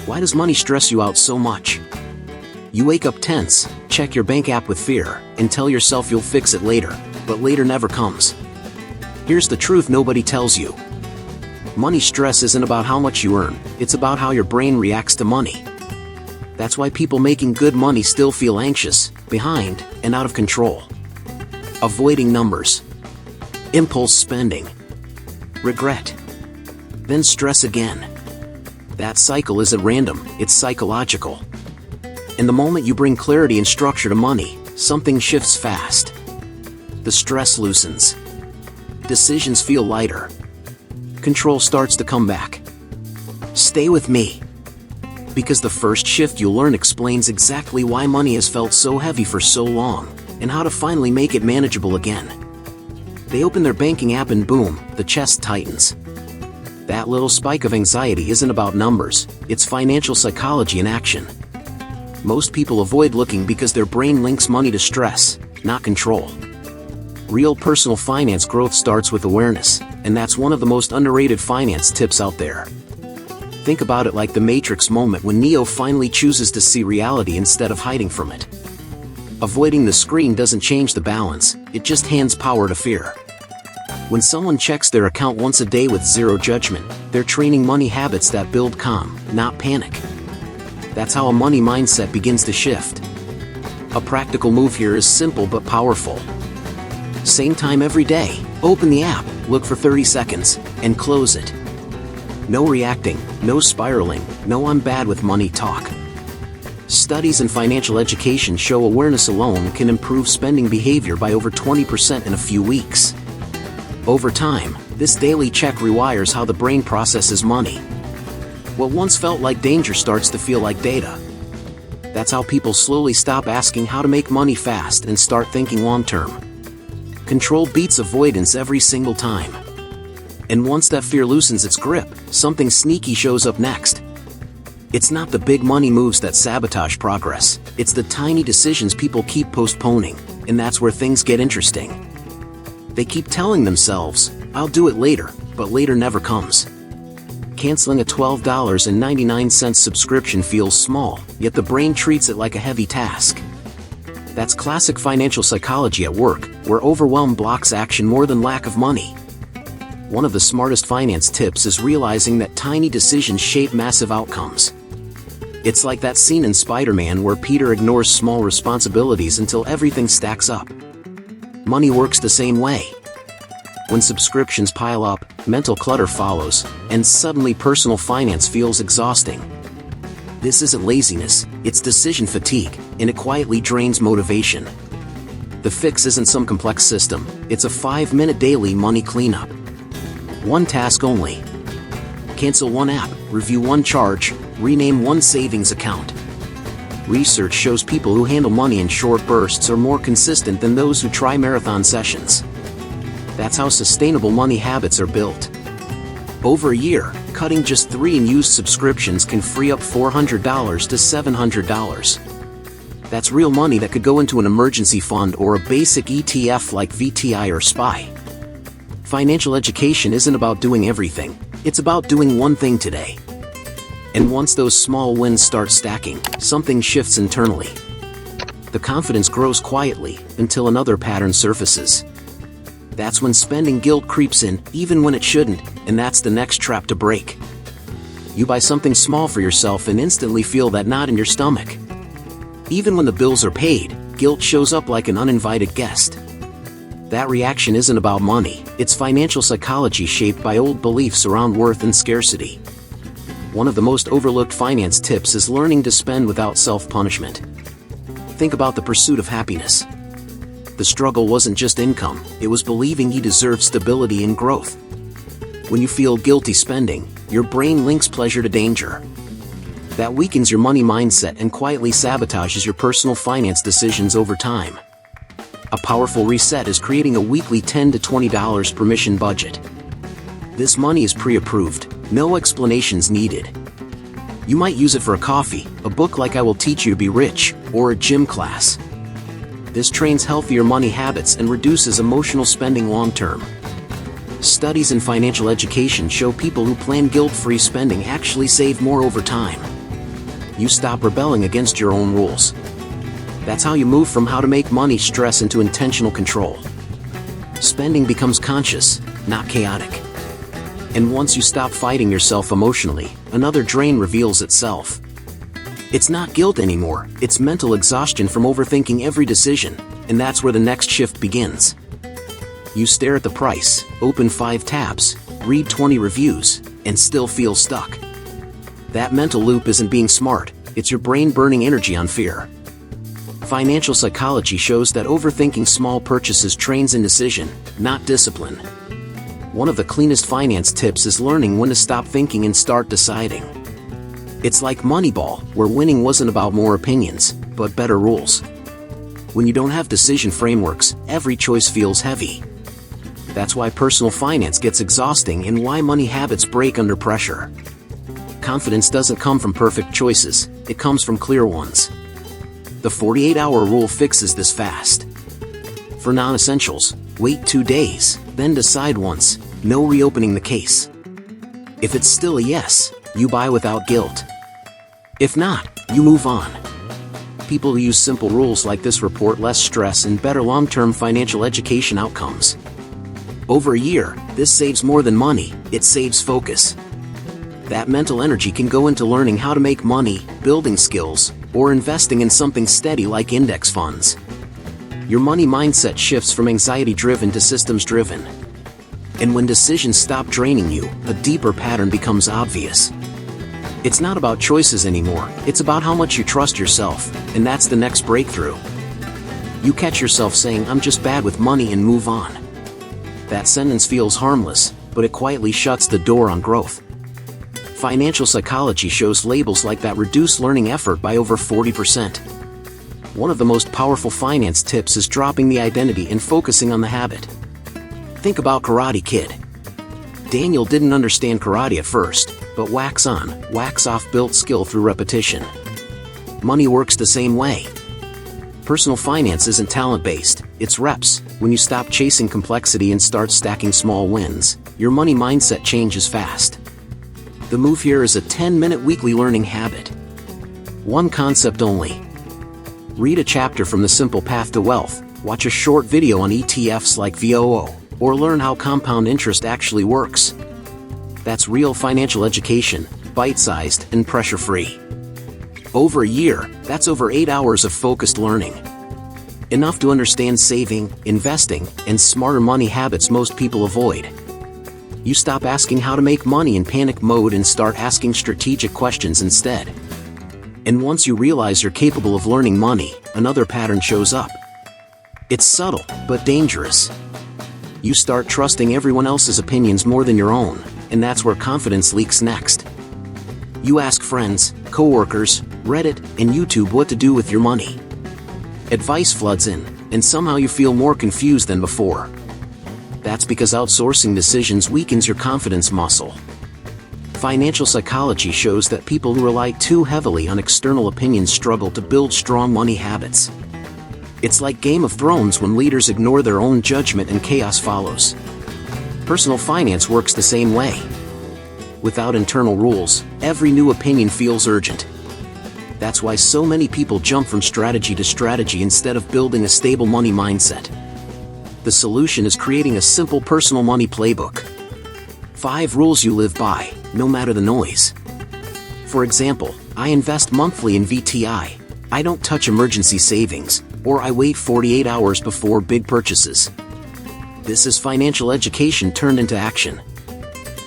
Why does money stress you out so much? You wake up tense, check your bank app with fear, and tell yourself you'll fix it later, but later never comes. Here's the truth nobody tells you. Money stress isn't about how much you earn, it's about how your brain reacts to money. That's why people making good money still feel anxious, behind, and out of control. Avoiding numbers. Impulse spending. Regret. Then stress again. That cycle isn't random, it's psychological. And the moment you bring clarity and structure to money, something shifts fast. The stress loosens. Decisions feel lighter. Control starts to come back. Stay with me. Because the first shift you'll learn explains exactly why money has felt so heavy for so long, and how to finally make it manageable again. They open their banking app and boom, the chest tightens. That little spike of anxiety isn't about numbers, it's financial psychology in action. Most people avoid looking because their brain links money to stress, not control. Real personal finance growth starts with awareness, and that's one of the most underrated finance tips out there. Think about it like the Matrix moment when Neo finally chooses to see reality instead of hiding from it. Avoiding the screen doesn't change the balance, it just hands power to fear. When someone checks their account once a day with zero judgment, they're training money habits that build calm, not panic. That's how a money mindset begins to shift. A practical move here is simple but powerful. Same time every day, open the app, look for 30 seconds, and close it. No reacting, no spiraling, no "I'm bad with money" talk. Studies in financial education show awareness alone can improve spending behavior by over 20% in a few weeks. Over time, this daily check rewires how the brain processes money. What once felt like danger starts to feel like data. That's how people slowly stop asking how to make money fast and start thinking long-term. Control beats avoidance every single time. And once that fear loosens its grip, something sneaky shows up next. It's not the big money moves that sabotage progress, it's the tiny decisions people keep postponing, and that's where things get interesting. They keep telling themselves, "I'll do it later," but later never comes. Canceling a $12.99 subscription feels small, yet the brain treats it like a heavy task. That's classic financial psychology at work, where overwhelm blocks action more than lack of money. One of the smartest finance tips is realizing that tiny decisions shape massive outcomes. It's like that scene in Spider-Man where Peter ignores small responsibilities until everything stacks up. Money works the same way. When subscriptions pile up, mental clutter follows, and suddenly personal finance feels exhausting. This isn't laziness, it's decision fatigue, and it quietly drains motivation. The fix isn't some complex system, it's a 5-minute daily money cleanup. One task only. Cancel one app, review one charge, rename one savings account. Research shows people who handle money in short bursts are more consistent than those who try marathon sessions. That's how sustainable money habits are built. Over a year, cutting just 3 unused subscriptions can free up $400 to $700. That's real money that could go into an emergency fund or a basic ETF like VTI or SPY. Financial education isn't about doing everything, it's about doing one thing today. And once those small wins start stacking, something shifts internally. The confidence grows quietly, until another pattern surfaces. That's when spending guilt creeps in, even when it shouldn't, and that's the next trap to break. You buy something small for yourself and instantly feel that knot in your stomach. Even when the bills are paid, guilt shows up like an uninvited guest. That reaction isn't about money, it's financial psychology shaped by old beliefs around worth and scarcity. One of the most overlooked finance tips is learning to spend without self-punishment. Think about the pursuit of happiness. The struggle wasn't just income, it was believing you deserved stability and growth. When you feel guilty spending, your brain links pleasure to danger. That weakens your money mindset and quietly sabotages your personal finance decisions over time. A powerful reset is creating a weekly $10 to $20 permission budget. This money is pre-approved, no explanations needed. You might use it for a coffee, a book like I Will Teach You to Be Rich, or a gym class. This trains healthier money habits and reduces emotional spending long-term. Studies in financial education show people who plan guilt-free spending actually save more over time. You stop rebelling against your own rules. That's how you move from how to make money stress into intentional control. Spending becomes conscious, not chaotic. And once you stop fighting yourself emotionally, another drain reveals itself. It's not guilt anymore, it's mental exhaustion from overthinking every decision, and that's where the next shift begins. You stare at the price, open 5 tabs, read 20 reviews, and still feel stuck. That mental loop isn't being smart, it's your brain burning energy on fear. Financial psychology shows that overthinking small purchases trains indecision, not discipline. One of the cleanest finance tips is learning when to stop thinking and start deciding. It's like Moneyball, where winning wasn't about more opinions, but better rules. When you don't have decision frameworks, every choice feels heavy. That's why personal finance gets exhausting and why money habits break under pressure. Confidence doesn't come from perfect choices, it comes from clear ones. The 48-hour rule fixes this fast. For non-essentials, wait 2 days, then decide once, no reopening the case. If it's still a yes, you buy without guilt. If not, you move on. People who use simple rules like this report less stress and better long-term financial education outcomes. Over a year, this saves more than money, it saves focus. That mental energy can go into learning how to make money, building skills, or investing in something steady like index funds. Your money mindset shifts from anxiety-driven to systems-driven. And when decisions stop draining you, a deeper pattern becomes obvious. It's not about choices anymore, it's about how much you trust yourself, and that's the next breakthrough. You catch yourself saying, "I'm just bad with money," and move on. That sentence feels harmless, but it quietly shuts the door on growth. Financial psychology shows labels like that reduce learning effort by over 40%. One of the most powerful finance tips is dropping the identity and focusing on the habit. Think about Karate Kid. Daniel didn't understand karate at first, but wax on, wax off built skill through repetition. Money works the same way. Personal finance isn't talent-based, it's reps. When you stop chasing complexity and start stacking small wins, your money mindset changes fast. The move here is a 10-minute weekly learning habit. One concept only. Read a chapter from The Simple Path to Wealth, watch a short video on ETFs like VOO, or learn how compound interest actually works. That's real financial education, bite-sized and pressure-free. Over a year, that's over 8 hours of focused learning. Enough to understand saving, investing, and smarter money habits most people avoid. You stop asking how to make money in panic mode and start asking strategic questions instead. And once you realize you're capable of learning money, another pattern shows up. It's subtle, but dangerous. You start trusting everyone else's opinions more than your own, and that's where confidence leaks next. You ask friends, coworkers, Reddit, and YouTube what to do with your money. Advice floods in, and somehow you feel more confused than before. That's because outsourcing decisions weakens your confidence muscle. Financial psychology shows that people who rely too heavily on external opinions struggle to build strong money habits. It's like Game of Thrones when leaders ignore their own judgment and chaos follows. Personal finance works the same way. Without internal rules, every new opinion feels urgent. That's why so many people jump from strategy to strategy instead of building a stable money mindset. The solution is creating a simple personal money playbook. 5 rules you live by, no matter the noise. For example, I invest monthly in VTI, I don't touch emergency savings, or I wait 48 hours before big purchases. This is financial education turned into action.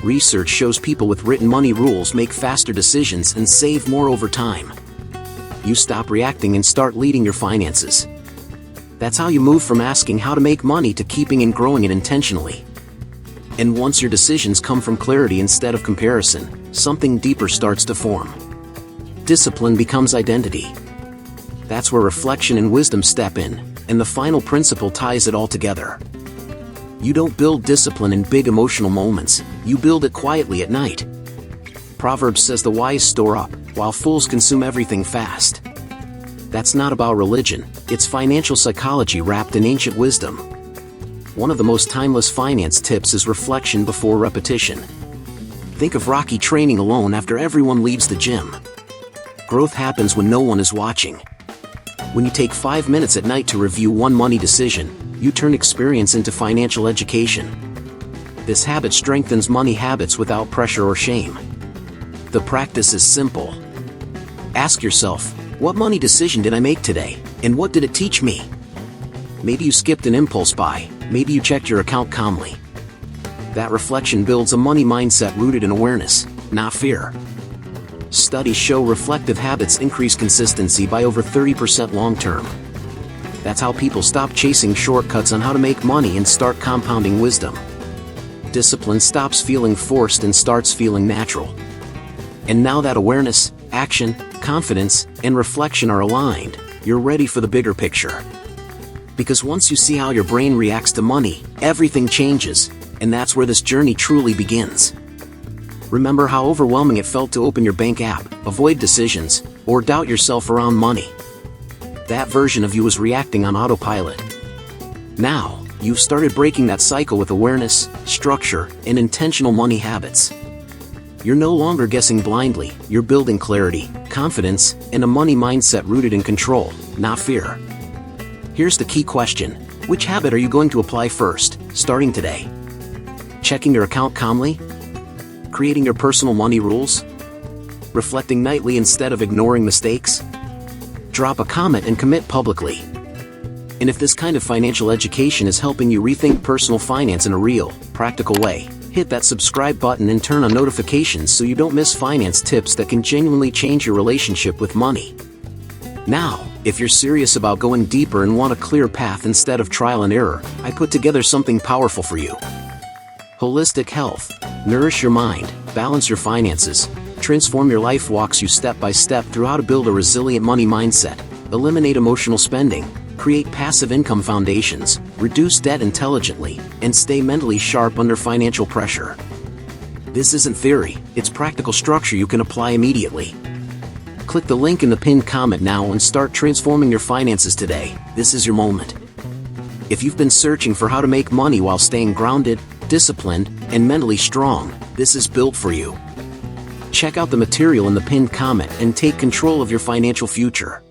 Research shows people with written money rules make faster decisions and save more over time. You stop reacting and start leading your finances. That's how you move from asking how to make money to keeping and growing it intentionally. And once your decisions come from clarity instead of comparison, something deeper starts to form. Discipline becomes identity. That's where reflection and wisdom step in, and the final principle ties it all together. You don't build discipline in big emotional moments, you build it quietly at night. Proverbs says the wise store up, while fools consume everything fast. That's not about religion, it's financial psychology wrapped in ancient wisdom. One of the most timeless finance tips is reflection before repetition. Think of Rocky training alone after everyone leaves the gym. Growth happens when no one is watching. When you take 5 minutes at night to review one money decision, you turn experience into financial education. This habit strengthens money habits without pressure or shame. The practice is simple. Ask yourself, what money decision did I make today, and what did it teach me? Maybe you skipped an impulse buy, maybe you checked your account calmly. That reflection builds a money mindset rooted in awareness, not fear. Studies show reflective habits increase consistency by over 30% long-term. That's how people stop chasing shortcuts on how to make money and start compounding wisdom. Discipline stops feeling forced and starts feeling natural. And now that awareness, action, confidence, and reflection are aligned, you're ready for the bigger picture. Because once you see how your brain reacts to money, everything changes, and that's where this journey truly begins. Remember how overwhelming it felt to open your bank app, avoid decisions, or doubt yourself around money? That version of you was reacting on autopilot. Now, you've started breaking that cycle with awareness, structure, and intentional money habits. You're no longer guessing blindly, you're building clarity, confidence, and a money mindset rooted in control, not fear. Here's the key question: which habit are you going to apply first, starting today? Checking your account calmly? Creating your personal money rules? Reflecting nightly instead of ignoring mistakes? Drop a comment and commit publicly. And if this kind of financial education is helping you rethink personal finance in a real, practical way, hit that subscribe button and turn on notifications so you don't miss finance tips that can genuinely change your relationship with money. Now, if you're serious about going deeper and want a clear path instead of trial and error, I put together something powerful for you. Holistic Health. Nourish your mind, balance your finances, transform your life walks you step by step through how to build a resilient money mindset, eliminate emotional spending, create passive income foundations, reduce debt intelligently, and stay mentally sharp under financial pressure. This isn't theory, it's practical structure you can apply immediately. Click the link in the pinned comment now and start transforming your finances today. This is your moment. If you've been searching for how to make money while staying grounded, disciplined, and mentally strong, this is built for you. Check out the material in the pinned comment and take control of your financial future.